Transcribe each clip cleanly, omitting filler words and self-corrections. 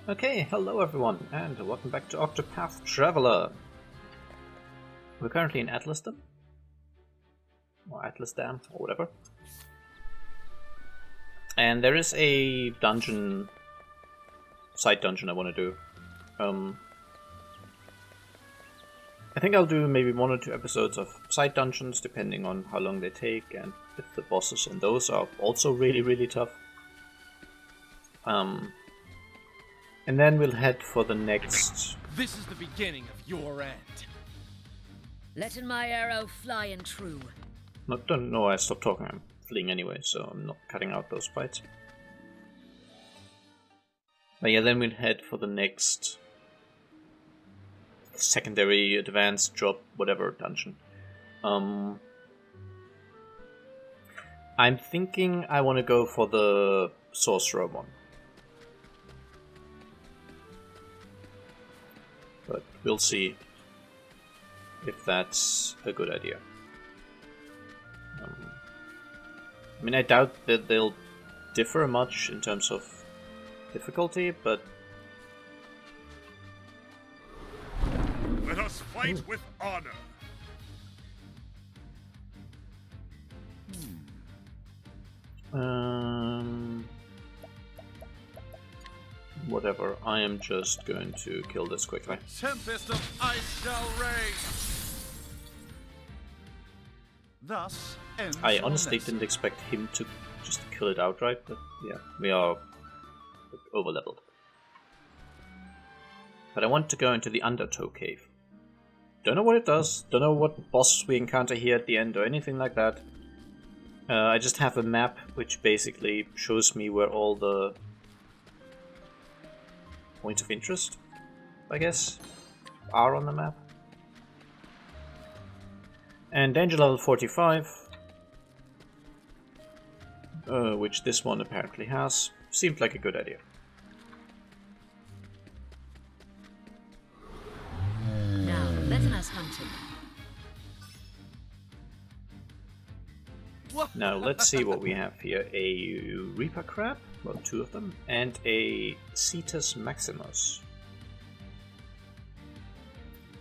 Okay, hello everyone, and welcome back to Octopath Traveler. We're currently in Atlasdam, or Atlasdam, or whatever. And there is a dungeon, side dungeon I want to do. I think I'll do maybe 1 or 2 episodes of side dungeons, depending on how long they take, and if the bosses in those are also really tough. And then we'll head for the next... This is the beginning of your end. Letting my arrow fly and true. No, I stopped talking. I'm fleeing anyway, so I'm not cutting out those fights. But yeah, then we'll head for the next secondary, advanced, drop, whatever dungeon. I'm thinking I want to go for the sorcerer one. But we'll see if that's a good idea. I mean, I doubt that they'll differ much in terms of difficulty, but... Let us fight with honor! Whatever, I am just going to kill this quickly. Tempest of ice shall reign! Thus ends I honestly didn't expect him to just kill it outright, but yeah, we are over-leveled. But I want to go into the Undertow Cave. Don't know what it does, don't know what boss we encounter here at the end or anything like that. I just have a map which basically shows me where all the points of interest, I guess, are on the map. And danger level 45, which this one apparently has, seemed like a good idea. Now, letting us hunt him. Now let's see what we have here. A Reaper Crab, well, 2 of them, and a Cetus Maximus.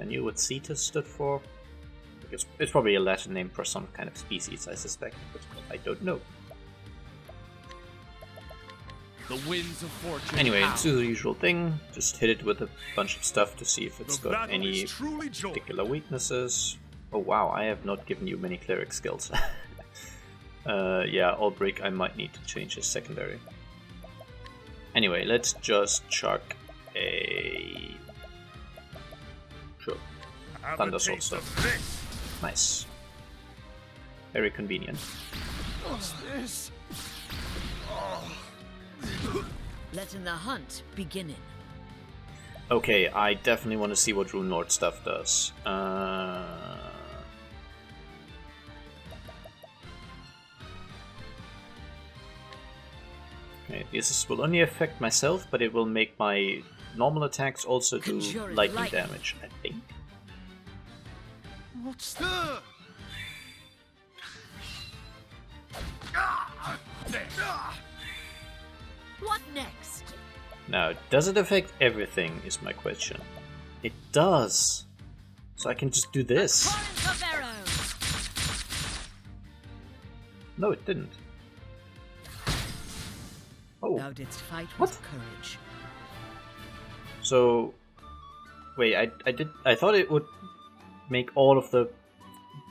I knew what Cetus stood for. It's probably a Latin name for some kind of species, I suspect, but I don't know. The winds of fortune. Anyway, let's do the usual thing. Just hit it with a bunch of stuff to see if it's got any particular weaknesses. Oh wow, I have not given you many cleric skills. Yeah, Ulbrich, I might need to change his secondary. Anyway, let's just chuck a... Sure. Thunder Sword stuff. Nice. Very convenient. What's this? Letting the hunt beginning. Okay, I definitely want to see what Rune Lord stuff does. Okay, this will only affect myself, but it will make my normal attacks also do lightning damage, I think. What's the... What next? Now, does it affect everything, is my question. It does! So I can just do this. Torrent of arrows. No, it didn't. Oh, Thou didst fight What? with courage. so... Wait, I thought it would make all of the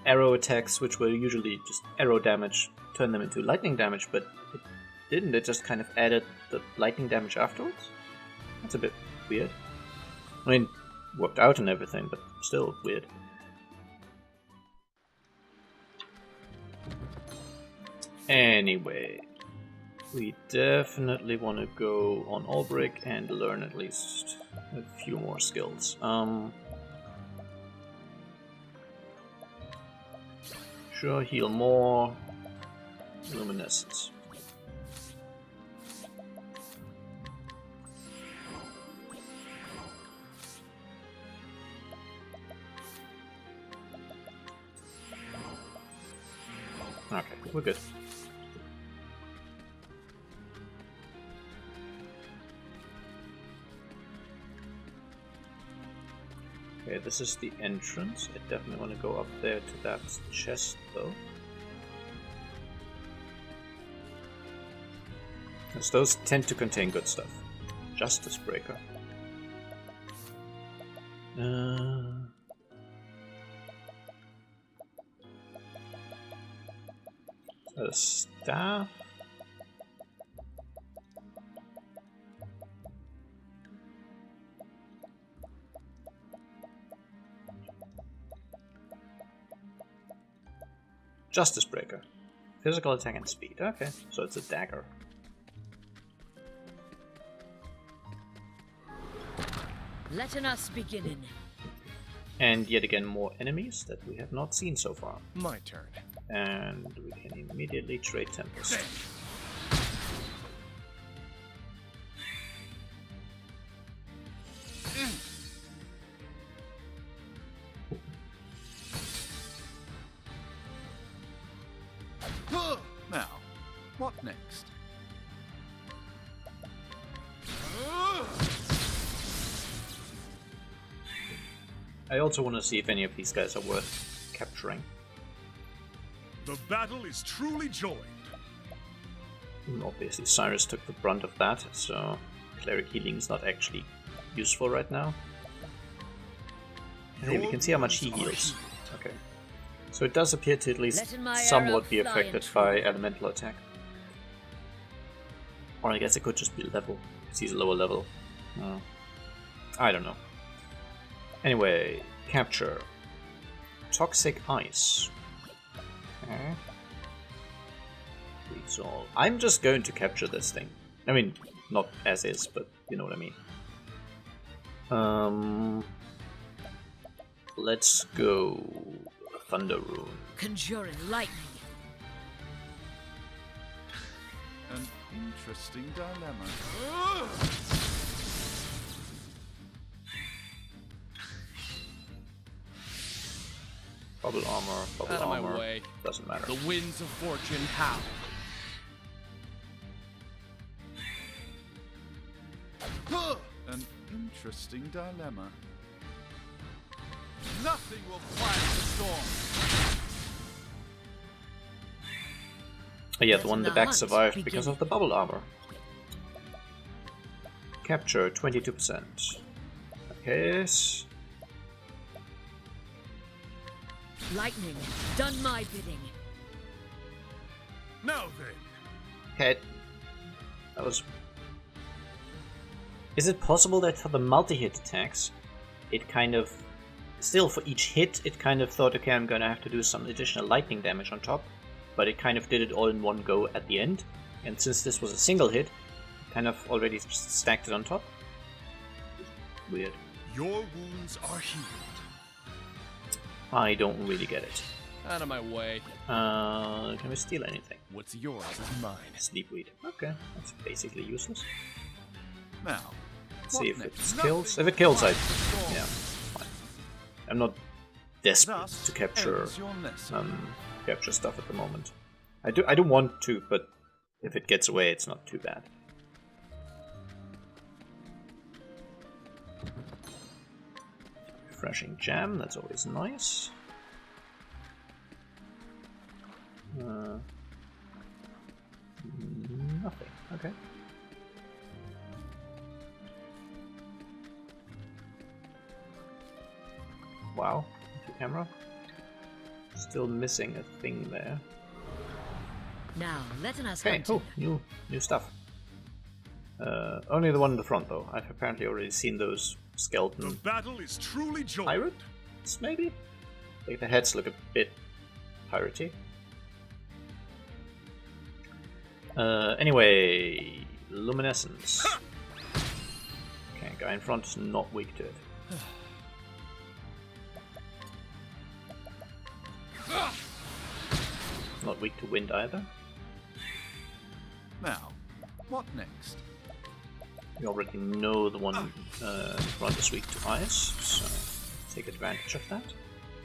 arrow attacks, which were usually just arrow damage, turn them into lightning damage, but it didn't. It just kind of added the lightning damage afterwards? That's a bit weird. I mean, worked out and everything, but still weird. Anyway, we definitely want to go on Ulbrich and learn at least a few more skills. Sure, heal more. Luminescence. Okay, we're good. Okay, this is the entrance. I definitely want to go up there to that chest, though. Because those tend to contain good stuff. Justice Breaker. A staff. Justice Breaker. Physical attack and speed. Okay, so it's a dagger. Letting us begin. And yet again more enemies that we have not seen so far. My turn. And we can immediately trade Tempest. Now, what next? I also want to see if any of these guys are worth capturing. The battle is truly joined. Obviously Cyrus took the brunt of that, so cleric healing is not actually useful right now. Hey, we can see how much he heals. Okay. So it does appear to at least somewhat be affected by elemental attack. Or I guess it could just be level, because he's a lower level. I don't know. Anyway, capture. Toxic Ice. Okay. Resolve. I'm just going to capture this thing. I mean, not as is, but you know what I mean. Let's go. Thunder Rune. Conjuring lightning. An interesting dilemma. Bubble armor, bubble Out of my armor. way. Doesn't matter. The winds of fortune howl. An interesting dilemma. Nothing will quiet the storm. Oh, yeah, the one in the back hunt survived begin. because of the bubble armor. Capture 22%. Okay. Lightning, done my bidding. Now then, Okay. That was. Is it possible that for the multi-hit attacks, it kind of. Still, for each hit, it kind of thought, okay, I'm gonna have to do some additional lightning damage on top, but it kind of did it all in one go at the end, and since this was a single hit, it kind of already stacked it on top? Weird. your wounds are healed. I don't really get it. Out of my way. Can we steal anything? What's yours is mine. Sleepweed. Okay, that's basically useless. Now, Let's see if it next? kills. If it kills, yeah, fine. I'm not desperate Thus to capture ends your lesson. capture stuff at the moment. I do want to, but if it gets away, it's not too bad. Refreshing jam, that's always nice. Nothing. Okay. Wow, the camera. Still missing a thing there. Now, letting us Okay, hunt. oh, new stuff. Only the one in the front though. I've apparently already seen those The skeleton battle is truly joined. pirates, maybe? Like the heads look a bit piratey. Anyway, luminescence. Okay, guy in front is not weak to it. Not weak to wind either. Now, what next? We already know the one in front is weak to ice, so take advantage of that.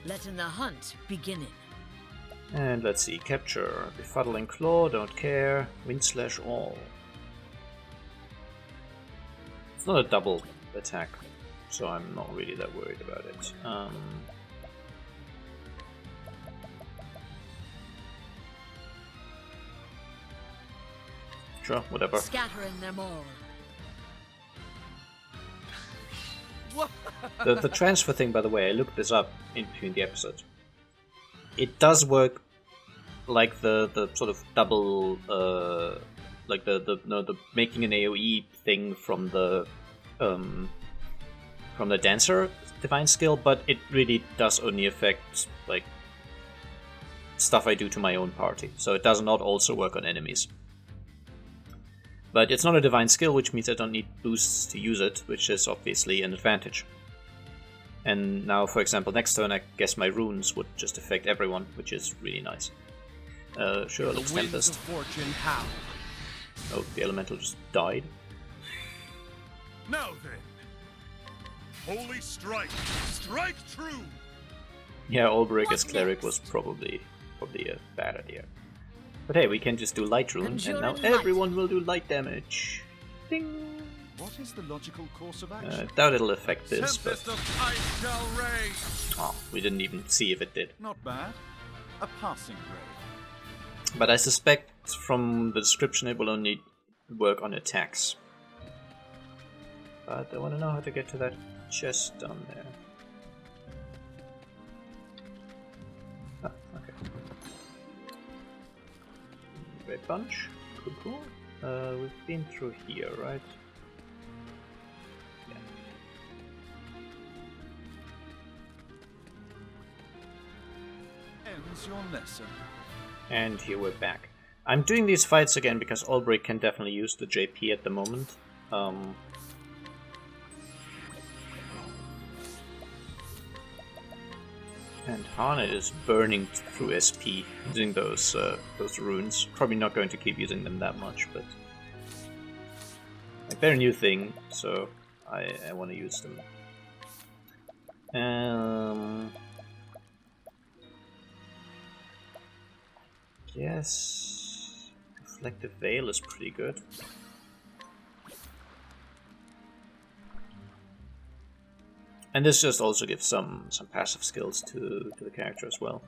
Letting the hunt begin. And let's see, capture, befuddling claw, don't care, wind slash all. It's not a double attack, so I'm not really that worried about it. Sure, whatever. Scattering them all. The transfer thing, by the way, I looked this up in between the episodes. It does work like the sort of double, like the making an AOE thing from the dancer divine skill, but it really does only affect like stuff I do to my own party. So it does not also work on enemies. But it's not a divine skill, which means I don't need boosts to use it, which is obviously an advantage. And now, for example, next turn I guess my runes would just affect everyone, which is really nice. Sure, let's Tempest. Fortune how? Oh, the elemental just died. Now then. Holy strike. Strike true. Yeah, Olbrich as cleric was probably a bad idea. But hey, we can just do light rune, and now everyone will do light damage. Ding! What is the logical course of I action? doubt it'll affect this, Tempest but of ice shall rain. oh, we didn't even see if it did. Not bad. A passing grade. But I suspect from the description it will only work on attacks. But I want to know how to get to that chest down there. Ah, okay. Great bunch. Cool. We've been through here, right? Yeah. Ends your lesson. And here we're back. I'm doing these fights again because Olbrich can definitely use the JP at the moment. And Hana is burning through SP using those runes. Probably not going to keep using them that much, but like they're a new thing, so I want to use them. Yes, Reflective Veil is pretty good. And this just also gives some passive skills to the character as well.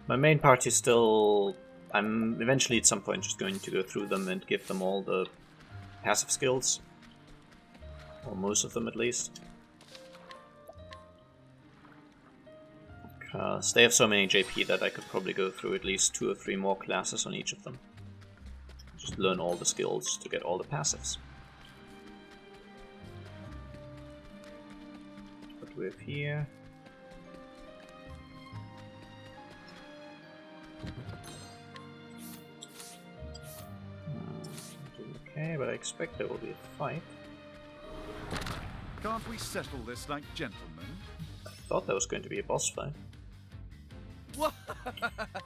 My main party is still... I'm eventually at some point just going to go through them and give them all the passive skills. Or most of them at least. Because they have so many JP that I could probably go through at least 2 or 3 more classes on each of them. Just learn all the skills to get all the passives. What do we have here? Okay, but I expect there will be a fight. Can't we settle this like gentlemen? I thought there was going to be a boss fight. What?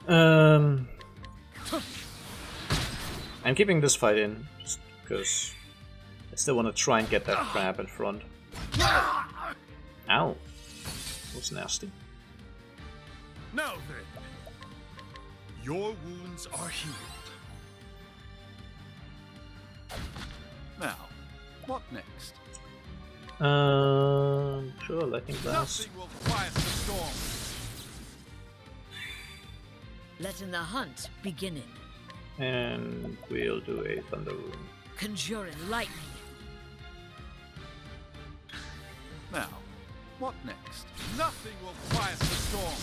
I'm keeping this fight in just because I still want to try and get that crab in front. Ow! That was nasty. Now then. Your wounds are healed. Now, what next? Sure, lightning blast. Nothing will quiet the storm. Letting the hunt begin. And we'll do a thunder rune. Conjuring lightning. Now, what next? Nothing will quiet the storm.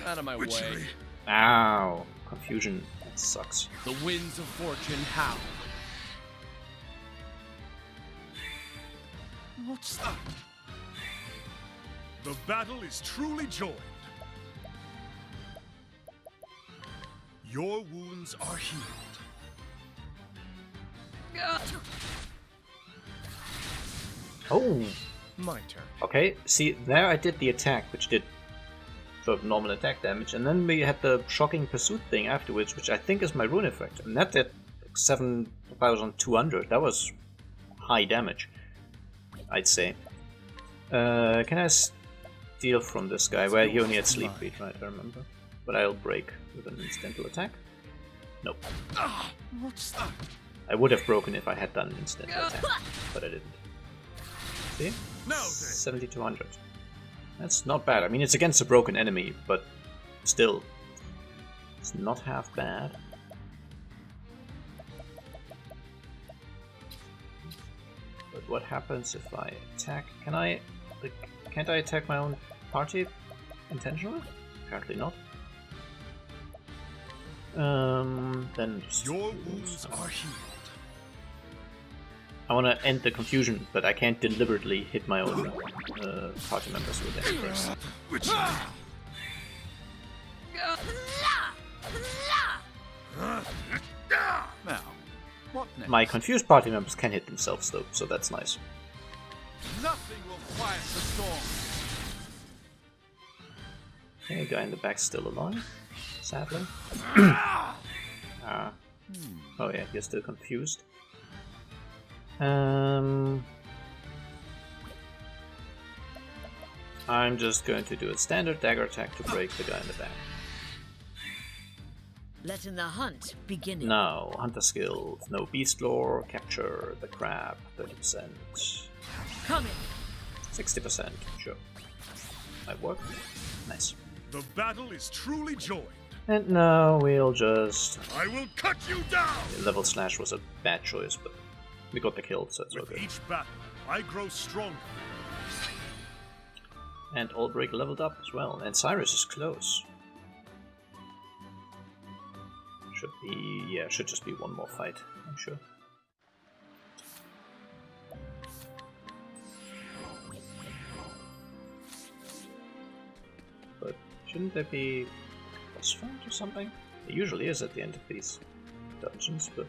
Out of my way. Witchery. Ow! Confusion. That sucks. The winds of fortune howl. What's that? The battle is truly joined. Your wounds are healed. Oh! My turn. Okay, see, there I did the attack, which did sort of normal attack damage, and then we had the shocking pursuit thing afterwards, which I think is my rune effect, and that did 7,200. That was high damage, I'd say. Can I steal from this guy? Well, he only had sleep beat, right, I remember. But I'll break with an incidental attack. Nope. What's that? I would have broken if I had done instant attack, but I didn't. See? Now then. 7200. That's not bad. I mean, it's against a broken enemy, but still, it's not half bad. But what happens if I attack? Can I... Like, can't I attack my own party intentionally? Apparently not. Then just Your wounds are healed. I want to end the confusion, but I can't deliberately hit my own party members with it first. Which now, what next? My confused party members can hit themselves though, so that's nice. Nothing will quiet the storm. Okay, guy in the back's still alive, sadly. Oh yeah, you're still confused. I'm just going to do a standard dagger attack to break the guy in the back. Letting the hunt begin. Now, hunter skill, no beast lore, capture the crab, 30%, Coming. 60%, sure. Might work. Nice. The battle is truly joined. And now we'll just... I will cut you down! Level slash was a bad choice, but we got the kill, so it's all With good. each battle, I grow stronger. And Aldrich leveled up as well, and Cyrus is close. Should be... yeah, should just be one more fight, I'm sure. But shouldn't there be a boss fight or something? It usually is at the end of these dungeons, but...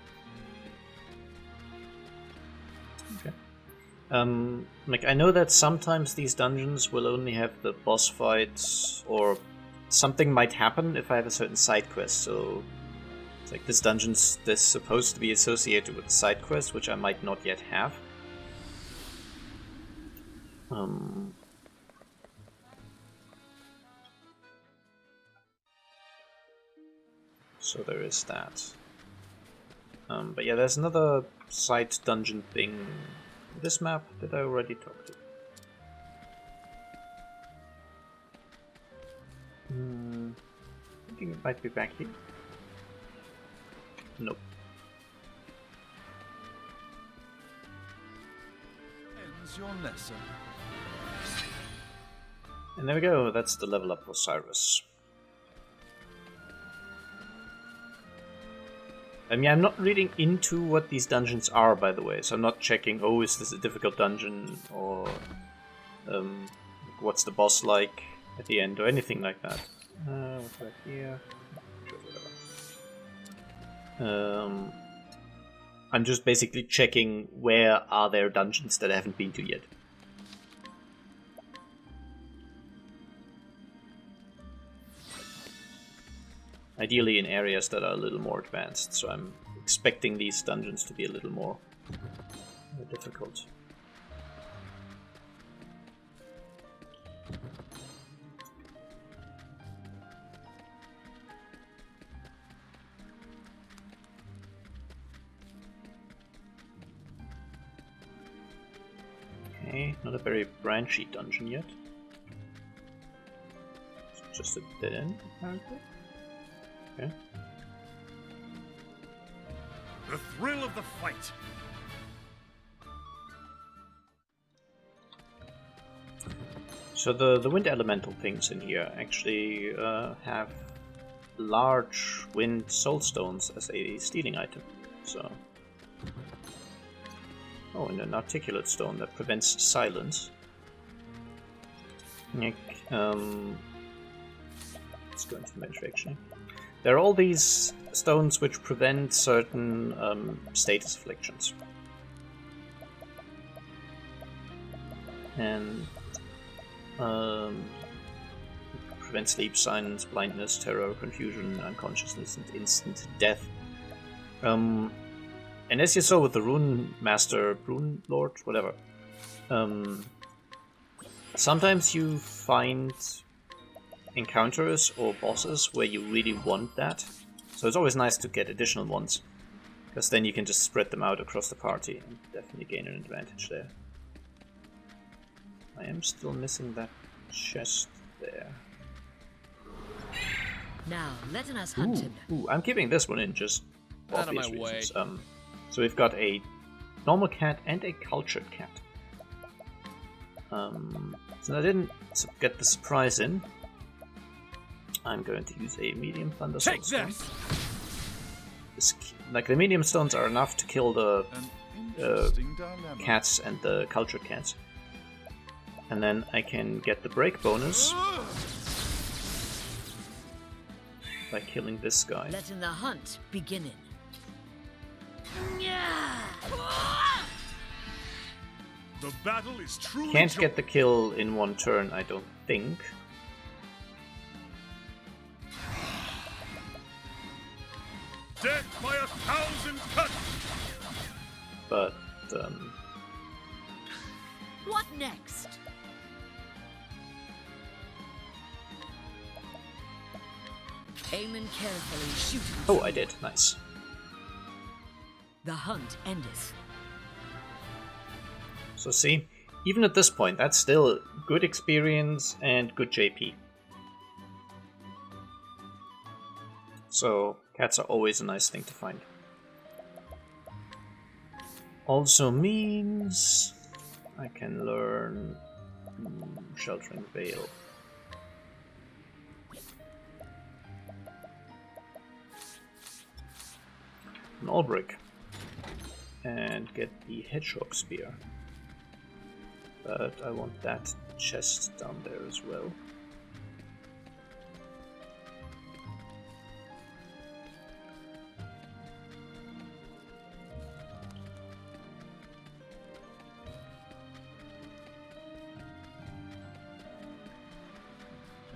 okay. Like, I know that sometimes these dungeons will only have the boss fights, or something might happen if I have a certain side quest, so... it's like this dungeon's supposed to be associated with side quest, which I might not yet have. So there is that. But yeah, there's another side dungeon thing. This map that I already talked to. I think it might be back here. Nope. Ends your lesson. And there we go, that's the level up for Cyrus. I mean, I'm not reading into what these dungeons are, by the way, so I'm not checking, oh, is this a difficult dungeon, or what's the boss like at the end, or anything like that. What's right here? Sure, I'm just basically checking where are there dungeons that I haven't been to yet. Ideally in areas that are a little more advanced, so I'm expecting these dungeons to be a little more difficult. Okay, not a very branchy dungeon yet. It's just a dead end, apparently. Okay. The thrill of the fight. So the wind elemental things in here actually have large wind soulstones as a stealing item. So, oh, and an articulate stone that prevents silence. Let's go into inventory actually. There are all these stones which prevent certain status afflictions. And prevent sleep, silence, blindness, terror, confusion, unconsciousness, and instant death. And as you saw with the Rune Master, Rune Lord, whatever, sometimes you find encounters or bosses where you really want that, So it's always nice to get additional ones, because then you can just spread them out across the party and definitely gain an advantage there. I am still missing that chest there. Now, let us hunt him. Ooh, I'm keeping this one in just for Out of obvious my way. reasons. So we've got a normal cat and a cultured cat. So I didn't get the surprise in. I'm going to use a medium thunder Take stone. this! Like the medium stones are enough to kill the An interesting dilemma. cats and the cultured cats. And then I can get the break bonus by killing this guy. Letting the hunt begin. The battle is truly Can't joined. get the kill in one turn, I don't think. Death by 1,000 cuts. But What next? Aiming carefully, shooting. oh, I did. Nice. The hunt endeth. So see, even at this point, that's still good experience and good JP. So cats are always a nice thing to find. Also means I can learn Sheltering Veil. An Albrick. And get the Hedgehog Spear. But I want that chest down there as well.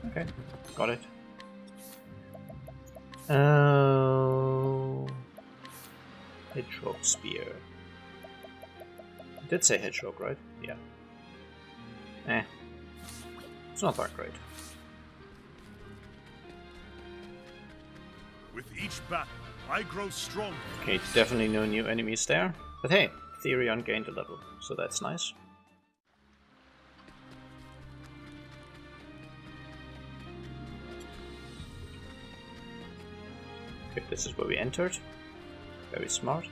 Okay, got it. Hedgehog Spear. I did say hedgehog, right? Yeah. It's not that great. With each battle, I grow stronger. Okay, definitely no new enemies there. But hey, Therion gained a level, so that's nice. Okay, this is where we entered. Very smart.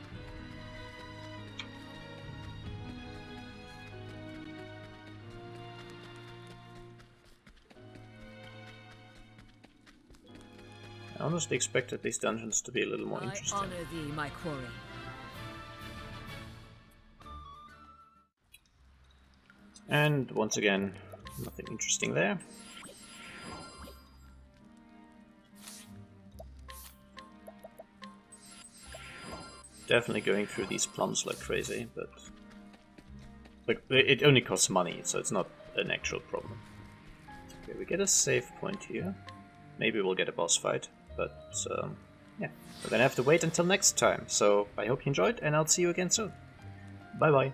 I honestly expected these dungeons to be a little more I interesting. honor thee, my quarry. And once again, nothing interesting there. Definitely going through these plums like crazy, but like it only costs money, so it's not an actual problem. Okay, we get a save point here. Maybe we'll get a boss fight, but yeah, we're gonna have to wait until next time. So I hope you enjoyed, and I'll see you again soon. Bye bye.